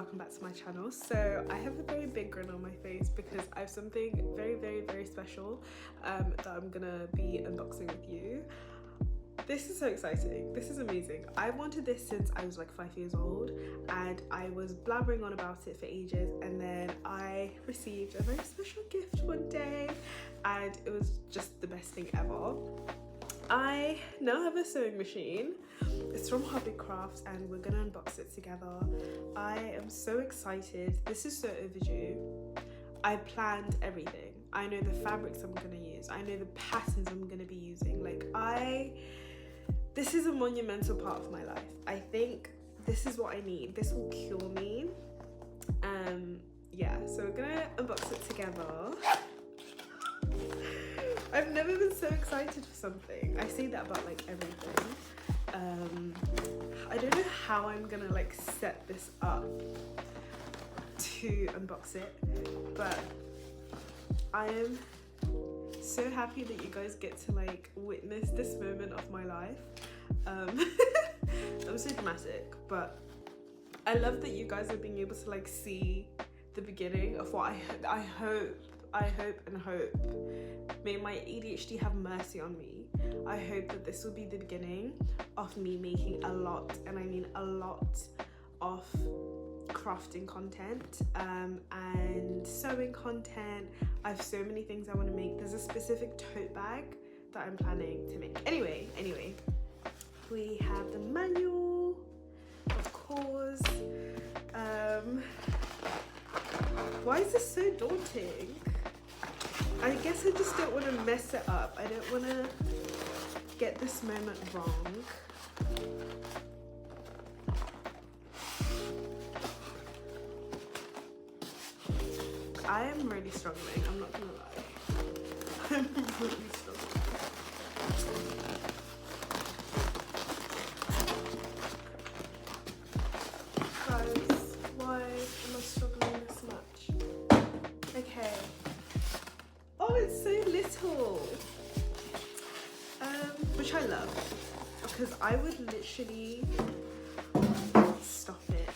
welcome back to my channel. So I have a very big grin on my face because I have something very special that I'm gonna be unboxing with you. This is so exciting. This is amazing. I wanted this since I was like 5 years old and I was blabbering on about it for ages, and then I received a very special gift one day and it was just the best thing ever. I now have a sewing machine. It's from Hobbycrafts and we're gonna unbox it together. I am so excited. This is so overdue. I planned everything. I know the fabrics I'm gonna use. I know the patterns I'm gonna be using. This is a monumental part of my life. I think this is what I need. This will cure me. Yeah, so we're gonna unbox it together. I've never been so excited for something. I say that about like everything. I don't know how I'm gonna like set this up to unbox it, but I am so happy that you guys get to like witness this moment of my life. I'm so dramatic, but I love that you guys are being able to like see the beginning of what I hope. May my ADHD have mercy on me. I hope that this will be the beginning of me making a lot, and I mean a lot, of crafting content and sewing content. I have so many things I want to make. There's a specific tote bag that I'm planning to make. Anyway, we have the manual, of course. Why is this so daunting? I guess I just don't want to mess it up. I don't want to get this moment wrong. I am really struggling, I'm not gonna lie. I'm really struggling. Guys, why am I struggling this much? Okay. Oh, it's so little. Which I love, because I would literally stop it.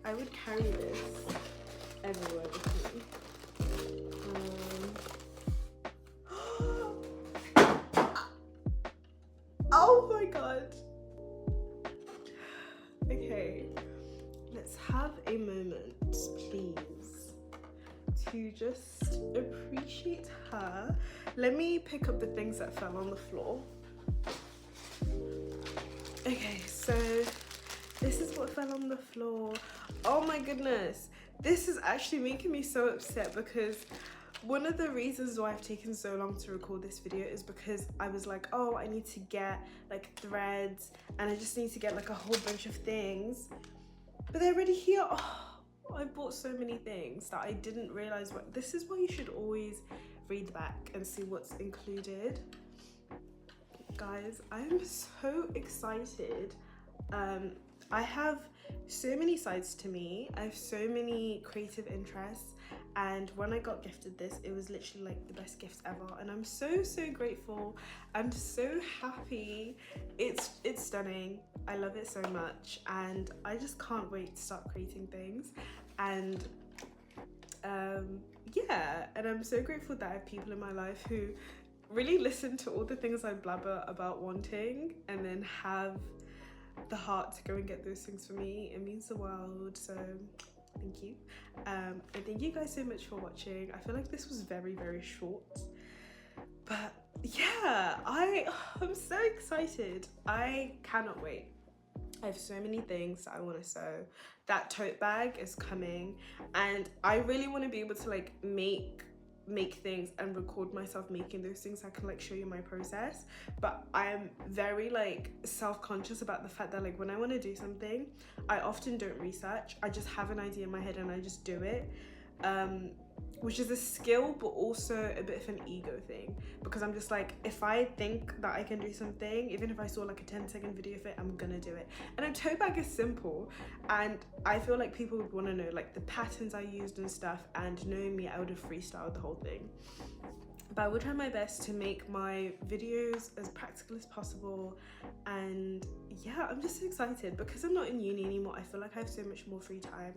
I would carry this everywhere with me. Oh my god. Okay, let's have a moment, please, to just appreciate her. Let me pick up the things that fell on the floor. Okay, so this is what fell on the floor. Oh my goodness, this is actually making me so upset, because one of the reasons why I've taken so long to record this video is because I was like, oh, I need to get like threads and I just need to get like a whole bunch of things, but they're already here. Oh, I bought so many things that I didn't realize. This is why you should always read the back and see what's included. Guys, I am so excited. I have so many sides to me. I have so many creative interests, and when I got gifted this, it was literally like the best gift ever, and I'm so grateful. I'm so happy. It's stunning. I love it so much, and I just can't wait to start creating things. And yeah, and I'm so grateful that I have people in my life who really listen to all the things I blabber about wanting and then have the heart to go and get those things for me. It means the world, so thank you. And thank you guys so much for watching. I feel like this was very short, but yeah, I'm so excited. I cannot wait. I have so many things that I want to sew. That tote bag is coming, and I really want to be able to like make things and record myself making those things so I can like show you my process. But I'm very like self-conscious about the fact that like when I want to do something, I often don't research. I just have an idea in my head and I just do it, which is a skill but also a bit of an ego thing, because I'm just like, if I think that I can do something, even if I saw like a 10-second video of it, I'm gonna do it. And a tote bag is simple, and I feel like people would want to know like the patterns I used and stuff, and knowing me, I would have freestyled the whole thing. but I will try my best to make my videos as practical as possible. And yeah, I'm just so excited because I'm not in uni anymore. I feel like I have so much more free time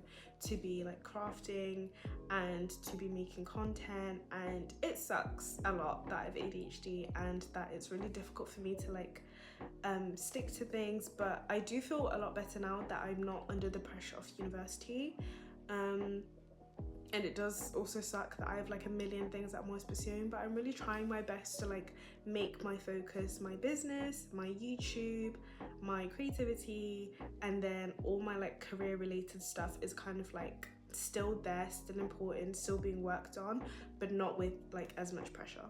to be like crafting and to be making content, and it sucks a lot that I have ADHD and that it's really difficult for me to like stick to things, but I do feel a lot better now that I'm not under the pressure of university. And it does also suck that I have like a million things that I'm always pursuing, but I'm really trying my best to like make my focus my business, my YouTube, my creativity, and then all my like career related stuff is kind of like still there, still important, still being worked on, but not with like as much pressure.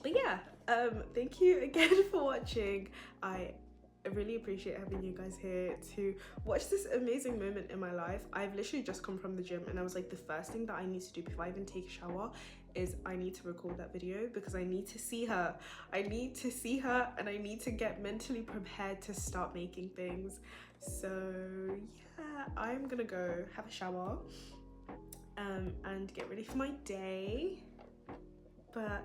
But yeah, thank you again for watching. I really appreciate having you guys here to watch this amazing moment in my life. I've literally just come from the gym and I was like, the first thing that I need to do before I even take a shower is I need to record that video because I need to see her. I need to see her and I need to get mentally prepared to start making things. So yeah, I'm gonna go have a shower and get ready for my day. But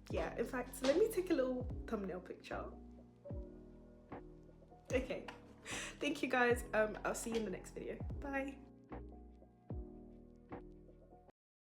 yeah, in fact, let me take a little thumbnail picture. Okay, thank you guys. I'll see you in the next video. Bye.